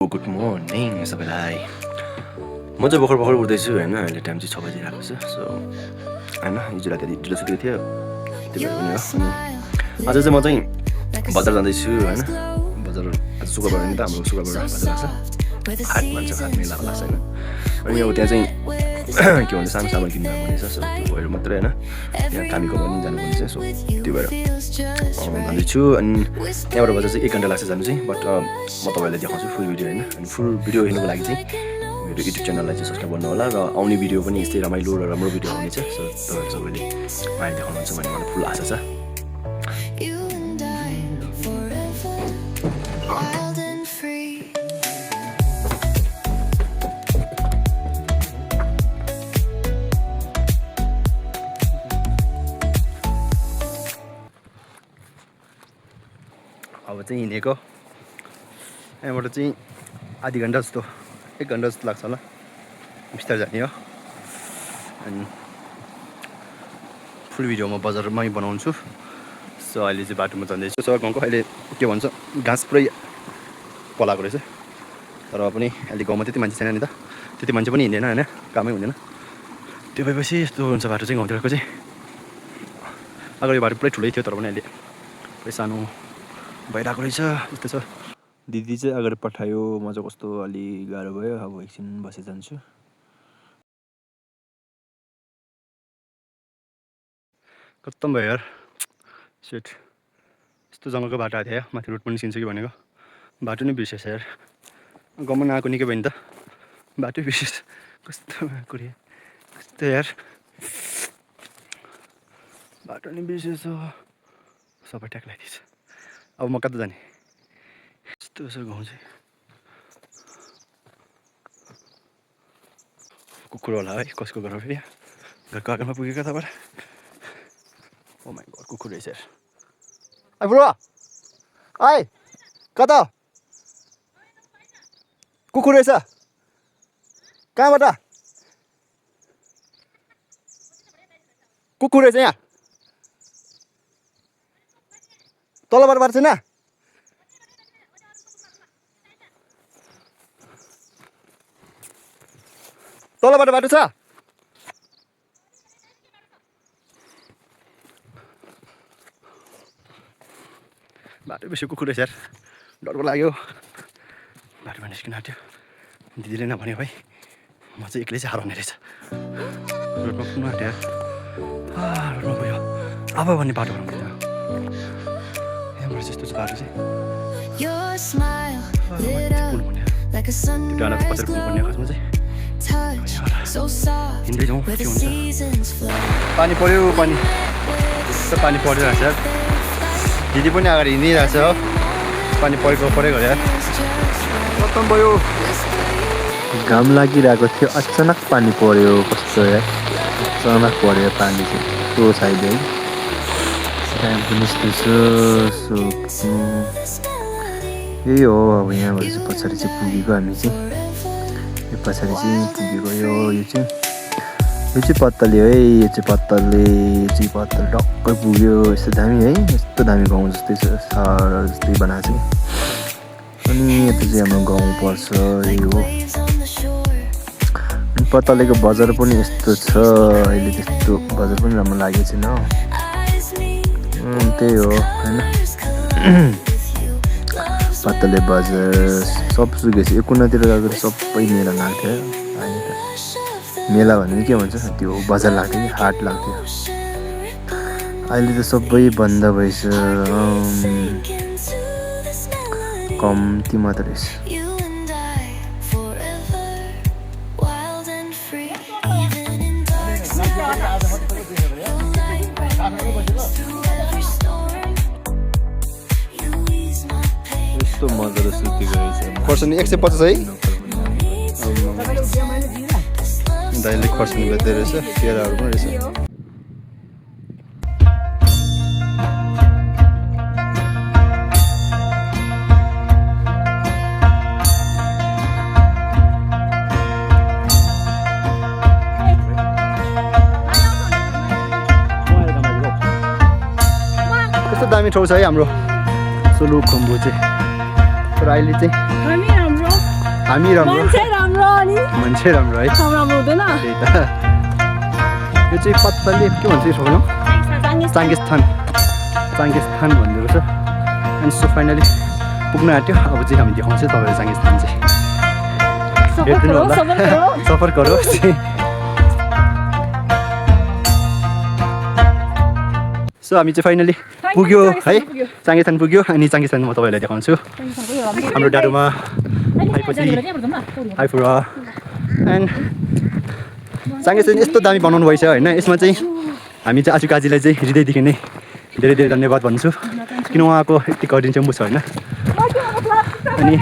Good morning सबैलाई म चाहिँ भर्खर उठ्दैछु होइन अहिले टाइम चाहिँ 6 बजिरहेको छ सो होइन हिजो राति ढिलो सुतेको थियो त्यही भएर पनि हो आज चाहिँ म चाहिँ बजार जाँदैछु होइन बजार आज शुक्रबार नि त हाम्रो शुक्रबार बजार लाग्छ हाट भन्छ हाट मेला लाग्छ होइन अनि अब त्यहाँ चाहिँ के भन्छ सानो सामान किन्नु जानुपर्नेछ सो त्यो भएर मात्रै होइन यहाँ कामीको पनि जानुपर्नेछ सो त्यो भएर जाँदैछु अनि त्यहाँबाट बजार चाहिँ 1 घन्टा लाग्छ जानु चाहिँ बट म तपाईँलाई देखाउँछु फुल भिडियो होइन अनि फुल भिडियो हेर्नुको लागि चाहिँ मेरो युट्युब च्यानललाई चाहिँ सब्सक्राइब गर्नु होला र आउने भिडियो पनि यस्तै रमाइलो र राम्रो भिडियो आउनेछ सो तपाईँहरू सबैले मलाई देखाउनुहुन्छ भन्ने मलाई फुल आशा छ अब चाहिँ हिँडेको यहाँबाट चाहिँ आधी घन्टा जस्तो 1 घन्टा जस्तो लाग्छ होला बिस्तारै जाने हो अनि फुल भिडियो म बजारमै बनाउँछु सो अहिले चाहिँ बाटोमा जाँदैछु सर गाउँको अहिले के भन्छ घाँस पुरै पलाएको रहेछ तर पनि अहिले गाउँमा त्यति मान्छे छैन नि त त्यति मान्छे पनि हिँड्दैन होइन कामै हुँदैन त्यो भएपछि यस्तो हुन्छ बाटो चाहिँ गाउँतिरको चाहिँ अगाडि बाटो पुरै ठुलै थियो तर पनि अहिले पुरै सानो भइरहेको रहेछ यस्तो छ दिदी चाहिँ अगाडि पठायो म चाहिँ कस्तो अलि गाह्रो भयो अब एकछिन बसेर जान्छु खत्तम भयो यार सेट यस्तो जङ्गलको बाटो आएको थियो माथि रोड पनि निस्किन्छ कि भनेको बाटो नै बिर्सेछ यार गाउँमा नआएको निकै भयो नि त बाटो बिर्सेछ कस्तो कुरो कस्तो यार बाटो नै बिर्सेछ सबै ट्याक लगाइदिएछ अब म कता जाने यस्तो छ गाउँ चाहिँ कुकुर होला है कसको घर फेरि घरको आँगनमा पुगेको तपाईँबाट ओ माइ गड कुकुर रहेछ यार आइ बुढो आइ कता कुकुर रहेछ कहाँबाट कुकुर रहेछ यहाँ तलबाट बाटो छैन तलबाट बाटो छ बाटो बेसी कुकुर रहेछ यार डर पो लाग्यो बाटोमा निस्किन आँट्यो दिदीले नभन्यो भाइ म चाहिँ एक्लै चाहिँ हराउने रहेछ रोडमा पुग्नु आँट्यो यार रोडमा गयो अब भन्ने बाटो भन्नु यहाँबाट त्यस्तो छ बाटो चाहिँ डाँडाको पछाडि पुग्नुपर्ने खासमा चाहिँ हिँड्दै जाउँ के हुन्छ पानी पऱ्यो पानी यस्तो पानी परिरहेको छ यार दिदी पनि अगाडि हिँडिरहेको छ हो पानी परेको यार खत्तम भयो घाम लागिरहेको थियो अचानक पानी पर्यो कस्तो यार अचानक पर्यो पानी चाहिँ त्यो साइड है टाइम पनि यस्तो यही हो अब यहाँबाट चाहिँ पछाडि चाहिँ पुगेको हामी चाहिँ यो पछाडि चाहिँ पुगेको यो चाहिँ पत्तले है यो चाहिँ पत्तल टक्कै पुग्यो यस्तो दामी है यस्तो दामी गाउँ जस्तै छ सहर जस्तै बनाएको छ अनि यता चाहिँ हाम्रो गाउँ पर्छ यही हो अनि पत्तलेको बजार पनि यस्तो छ अहिले त्यस्तो बजार पनि राम्रो लागेको छैन त्यही हो होइन पत्तले बजार सब सुकेछ यो कुनातिर गएको सबै मेला लाग्थ्यो अहिले त मेला भन्ने के भन्छ त्यो बजार लाग्थ्यो कि हाट लाग्थ्यो अहिले त सबै बन्द भएछ कम्ती मात्र रहेछ यस्तो मजाले सुतेको रहेछ खर्सानी 150 है दाइले खर्सानी बेच्दै रहेछ केराहरू पनि रहेछ कस्तो दामी ठाउँ छ है हाम्रो सोलु खुम्बु चाहिँ तर अहिले चाहिँ हामी राम्रो मान्छे राम्रो अनि मान्छे राम्रो है ठाउँ राम्रो हुँदैन त्यही त यो चाहिँ पत्तले के भन्छ यसो भनौँ चाङ्गिस्थान भन्दो रहेछ अनि सो फाइनली पुग्न आँट्यो अब चाहिँ हामी देखाउँछ तपाईँहरू चाङ्गिस्थान चाहिँ हेरिदिनु होला सफर गरो सो हामी चाहिँ फाइनली पुग्यो है चाङ्गिस्थान पुग्यो अनि चाङ्गिस्थान म तपाईँहरूलाई देखाउँछु हाम्रो डाडुमा आएपछि आइपुग्यो एन्ड चाङ्गिस्थान यस्तो दामी बनाउनु भएछ होइन यसमा चाहिँ हामी चाहिँ आजु काजीलाई चाहिँ हृदयदेखि नै धेरै धेरै धन्यवाद भन्छु किन उहाँको यति कठिन चाहिँ छ होइन अनि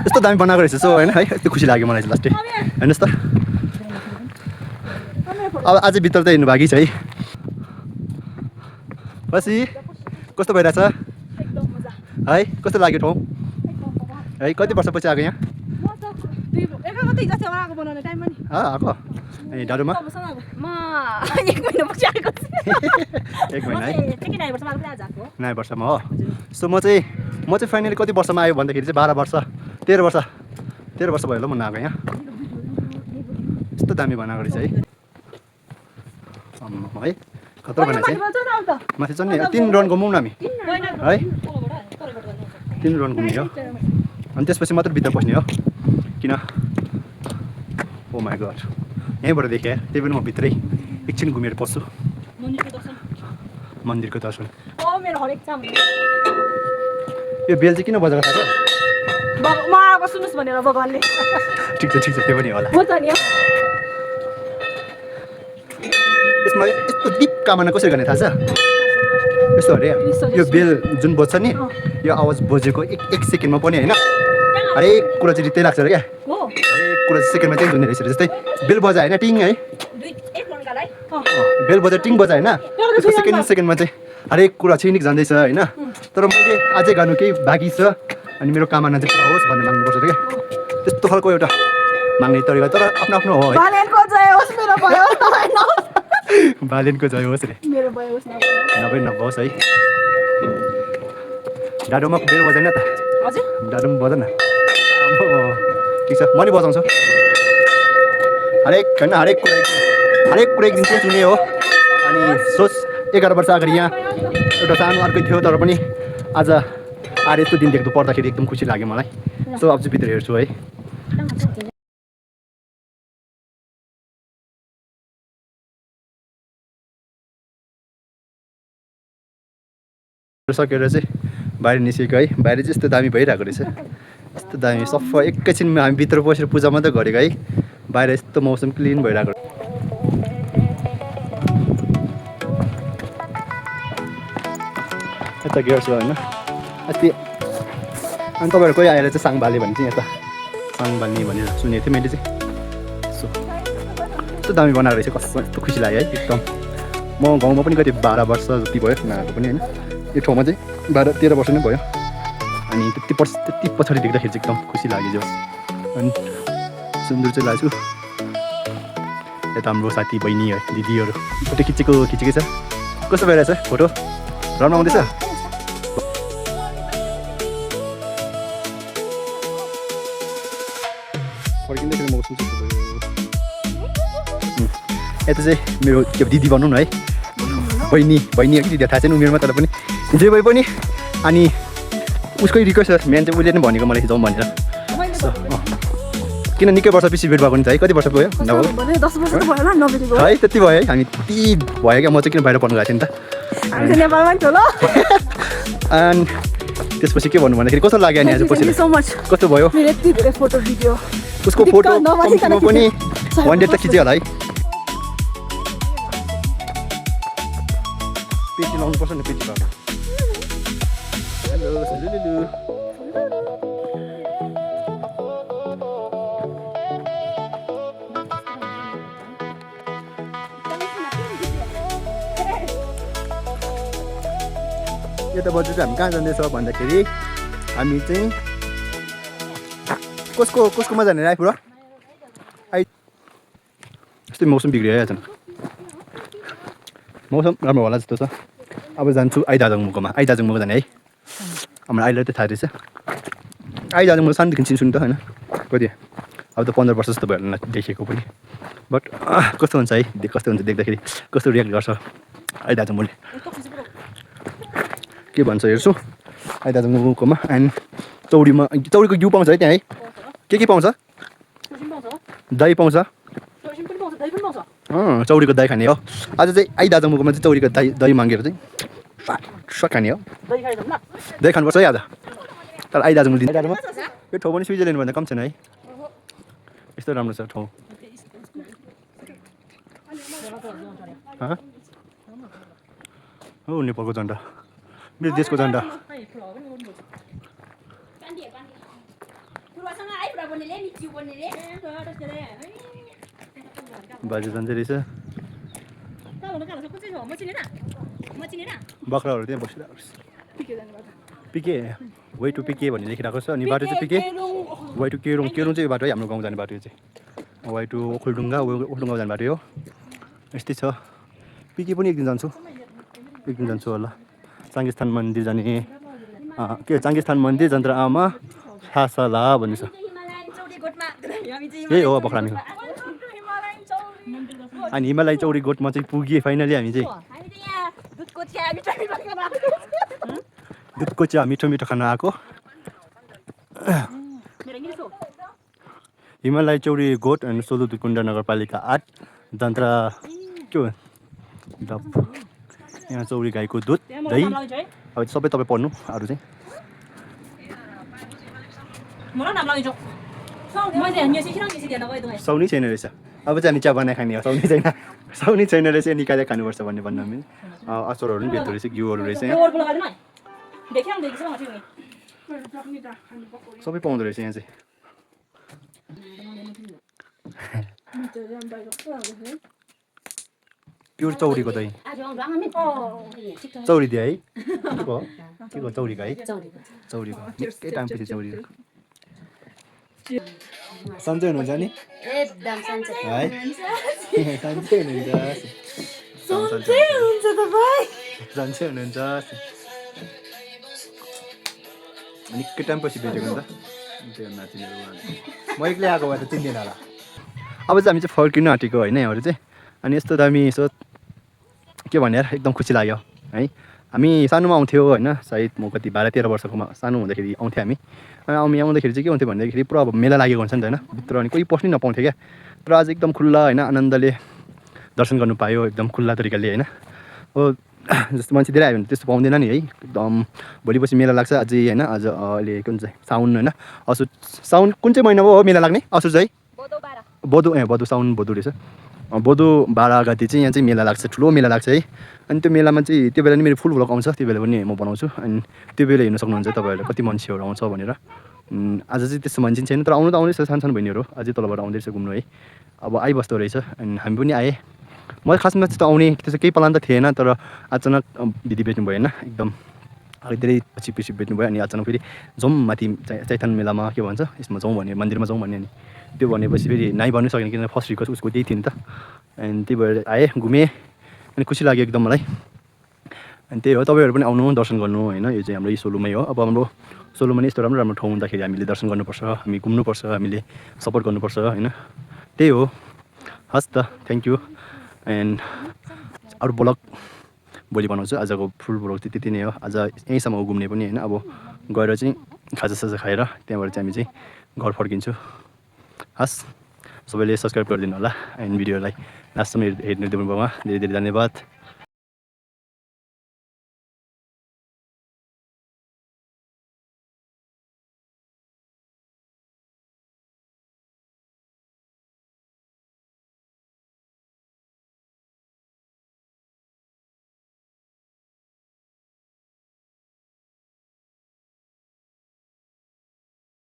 यस्तो दामी बनाएको रहेछ सो होइन है यस्तो खुसी लाग्यो मलाई चाहिँ लास्टै हेर्नुहोस् त अब अझै भित्र त हिँड्नु बाँकी छ है पछि कस्तो भइरहेछ है कस्तो लाग्यो ठाउँ है कति वर्षपछि आएको यहाँ आएको ए डाडुमा एक महिना है नयाँ वर्षमा हो सो म चाहिँ फाइनली कति वर्षमा आयो भन्दाखेरि चाहिँ 12 वर्ष 13 वर्ष भयो होला म नआएको यहाँ यस्तो दामी बनाएको रहेछ है है खतरा बनाएको छ माथि चढ्ने 3 राउन्ड घुमौँ न हामी है 3 राउन्ड घुम्ने हो अनि त्यसपछि मात्र भित्र पस्ने हो किन ओ माई गड यहीँबाट देखेँ त्यही पनि म भित्रै एकछिन घुमेर पस्छु मन्दिरको दर्शन यो बेल चाहिँ किन बजाएको थाहा छ सुन्नुहोस् भनेर भगवानले ठिक छ त्यो पनि होला यसमा यस्तो डिप कामना कसरी गर्ने थाहा छ यस्तो अरे यो बेल जुन बज्छ नि यो आवाज बजेको एक सेकेन्डमा पनि होइन हरेक कुरा चाहिँ त्यही लाग्छ अरे क्या हरेक कुरा चाहिँ सेकेन्डमा चाहिँ हुने रहेछ जस्तै बेल बजायो होइन टिङ है बेल बजायो टिङ बजायो होइन त्यसको सेकेन्डमा चाहिँ हरेक कुरा छिनिक जाँदैछ होइन तर मैले अझै गर्नु केही बाँकी छ अनि मेरो कामना चाहिँ पुरा होस् भन्ने माग्नुपर्छ क्या त्यस्तो खालको एउटा माग्ने तरिका तर आफ्नो आफ्नो हो है बालेनको जय होस् रे नभए नभओस् है डाडुमा बेल बजाएन त डाडुमा बजाएन ठिक छ म नि बजाउँछु हरेक कुरा एक दिन चेन्ज हुने हो अनि सोच 11 वर्ष अगाडि यहाँ एउटा सानो अर्कै थियो तर पनि आज आएर यस्तो दिन देख्नु पर्दाखेरि एकदम खुसी लाग्यो मलाई सो अब चाहिँ भित्र हेर्छु है सकेर चाहिँ बाहिर निस्केको है बाहिर चाहिँ यस्तो दामी भइरहेको रहेछ यस्तो दामी सफा एकैछिनमा हामी भित्र बसेर पूजा मात्रै गरेको है बाहिर यस्तो मौसम क्लिन भइरहेको यता गेर्छु होइन अस्ति अनि तपाईँहरू कोही आएर चाहिँ साङ बाले भने चाहिँ यता साङ बाल्ने भनेर सुनेको थिएँ मैले चाहिँ सो यस्तो दामी बनाएको रहेछ कस्तो यस्तो खुसी लाग्यो है एकदम म गाउँमा पनि कति 12 वर्ष जति भयो नआएको पनि होइन यो ठाउँमा चाहिँ 12-13 वर्ष नै भयो अनि त्यति पछाडि देख्दाखेरि चाहिँ एकदम खुसी लाग्यो जो अनि सुन्दर चाहिँ लाग्छु यता हाम्रो साथी बहिनी दिदीहरू फोटो खिचेकै छ कस्तो भइरहेछ फोटो राम्रो आउँदैछ फर्किँदाखेरि म सोच्छु यता चाहिँ मेरो के दिदी भनौँ न है बहिनी कि दिदी थाहा छैन उमेरमा तर पनि जे भए पनि अनि उसकै रिक्वेस्ट मेन चाहिँ उसले नै भनेको मलाई जाउँ भनेर किन निकै वर्षपछि भेट भएको नि त है कति वर्ष भयो है त्यति भयो है हामी त्यति भयो क्या म चाहिँ किन बाहिर पढ्नु गएको थिएँ नि त अनि त्यसपछि के भन्नु भन्दाखेरि कस्तो लाग्यो नि आज पछि कस्तो भयो उसको फोटो पनि 100 त खिच्यो होला है पेटी लाउनु पर्छ नि पेटी लाउनु हेलो यता बज्र चाहिँ हामी कहाँ जाँदैछ भन्दाखेरि हामी चाहिँ कसकोमा जाने आइपुग्यो यस्तै मौसम बिग्रियो है अचानक मौसम राम्रो होला जस्तो छ अब जान्छु आइदाजुङमुकोमा जाने है हाम्रो आइलाई त थाहा रहेछ आइजानु म सानोदेखि चिन्छु नि त होइन कति अब त 15 वर्ष जस्तो भयो होला देखेको पनि बट कस्तो हुन्छ है कस्तो हुन्छ देख्दाखेरि कस्तो रियाक्ट गर्छ आइदाजु मैले के भन्छ हेर्छु आइदाजु मुकोमा एन्ड चौरीको घिउ पाउँछ है त्यहाँ है के पाउँछ दही पाउँछ चौरीको दही खाने हो आज चाहिँ आइदाजु मुकोमा चाहिँ चौरीको दही मागेर चाहिँ स्वाट खाने हो दही खानुपर्छ है आज तर आइदाजु मुको यो ठाउँ पनि स्विजरल्यान्डभन्दा कम छैन है यस्तो राम्रो छ ठाउँ हो नेपालको झन्डा मेरो देशको झन्डा बाजे जान्छ रहेछ बाख्राहरू त्यहाँ बसिरहेको पिके वे टु पिके भन्ने लेखिरहेको छ अनि बाटो चाहिँ पिके वाइ टु केरुङ केरुङ चाहिँ यो बाटो है हाम्रो गाउँ जाने बाटो यो चाहिँ वाइ टु ओखलढुङ्गा ओखलढुङ्गा जाने बाटो हो यस्तै छ पिके पनि एक दिन जान्छु होला चाङ्गेस्थान मन्दिर जाने के चाङ्गेस्थान मन्दिर जन्त्र आमा सासला भन्ने छ यही हो बक्रामीको अनि हिमालय चौरी गोठमा चाहिँ पुगिए फाइनली हामी चाहिँ दुधको चिया मिठो मिठो खान आएको हिमालय चौरी गोठ अनि सोलुकुण्ड नगरपालिका 8 जन्त्र के हो यहाँ चौरी गाईको दुध दही अब सबै तपाईँ पढ्नु अरू चाहिँ साउनी छैन रहेछ अब चाहिँ हामी चिया बनाएर खाने हो साउनी छैन रहेछ निकालेर खानुपर्छ भन्ने भन्नु हामी अचारहरू पनि बेच्दो रहेछ घिउहरू रहेछ सबै पाउँदो रहेछ यहाँ चाहिँ प्योर चौरीको दही चौरी दिए है के को चौरीको है चौरीको निकै टाइम पछि चौरी सन्चै हुनुहुन्छ नि एकदम सन्चै है सन्चै हुनुहुन्छ सन्चै हुनुहुन्छ निकै टाइम पछि भेटेको नि त त्यो नातिनीहरू म एक्लै आएको भए त चिन्दैन होला अब चाहिँ हामी चाहिँ फर्किनु आँटेको होइन यहाँहरू चाहिँ अनि यस्तो दामी यसो के भने यार एकदम खुसी लाग्यो है हामी सानोमा आउँथ्यो होइन सायद म कति 12-13 वर्षकोमा सानो हुँदाखेरि आउँथ्यो हामी आउँदाखेरि चाहिँ के हुन्थ्यो भन्दाखेरि पुरा अब मेला लागेको हुन्छ नि त होइन भित्र अनि कोही पस्नै नपाउँथ्यो क्या तर आज एकदम खुल्ला होइन आनन्दले दर्शन गर्नु पायो एकदम खुल्ला तरिकाले होइन हो जस्तो मान्छे धेरै आयो भने त्यस्तो पाउँदैन नि है एकदम भोलिपछि मेला लाग्छ अझै होइन आज अहिले कुन चाहिँ साउन होइन असोज साउन कुन चाहिँ महिना हो मेला लाग्ने असोज है भदौ साउन भदौ रहेछ भदौ 12 गते चाहिँ यहाँ चाहिँ मेला लाग्छ ठुलो मेला लाग्छ है अनि त्यो मेलामा चाहिँ त्यो बेला नि मेरो फुल भ्लग आउँछ त्यो बेला पनि म बनाउँछु अनि त्यो बेला हेर्न सक्नुहुन्छ तपाईँहरूले कति मान्छेहरू आउँछ भनेर आज चाहिँ त्यस्तो मान्छे छैन तर आउनु त आउँदैछ सानो बहिनीहरू अझै तलबाट आउँदैछ घुम्नु है अब आइबस्दो रहेछ अनि हामी पनि आएँ म खासमा त्यस्तो आउने त्यस्तो केही प्लान त थिएन तर अचानक दिदी बेच्नु भयो होइन एकदम अलिक धेरै पछि बेच्नु भयो अनि अचानक फेरि जाउँ माथि चैतन मेलामा के भन्छ यसमा जाउँ भने मन्दिरमा जाउँ भन्ने अनि त्यो भनेपछि फेरि नाइ भन्नु सकेन किनभने फर्स्ट रिक्वेस्ट उसको त्यही थियो नि त अनि त्यही भएर आएँ घुमेँ अनि खुसी लाग्यो एकदम मलाई अनि त्यही हो तपाईँहरू पनि आउनु दर्शन गर्नु होइन यो चाहिँ हाम्रो यी सोलुमै हो अब हाम्रो सोलुमा नि यस्तो राम्रो राम्रो ठाउँ हुँदाखेरि हामीले दर्शन गर्नुपर्छ हामी घुम्नुपर्छ हामीले सपोर्ट गर्नुपर्छ होइन त्यही हो हस् त थ्याङ्क यू एन्ड अरू ब्लग भोलि बनाउँछु आजको फुल ब्लग चाहिँ त्यति नै हो आज यहीँसम्म घुम्ने पनि होइन अब गएर चाहिँ खाजासाजा खाएर त्यहाँबाट चाहिँ हामी चाहिँ घर फर्किन्छु हस् सबैले सब्सक्राइब गरिदिनु होला एन्ड भिडियोलाई लास्टसम्म हेर्नु दिनुभएकोमा धेरै धेरै धन्यवाद।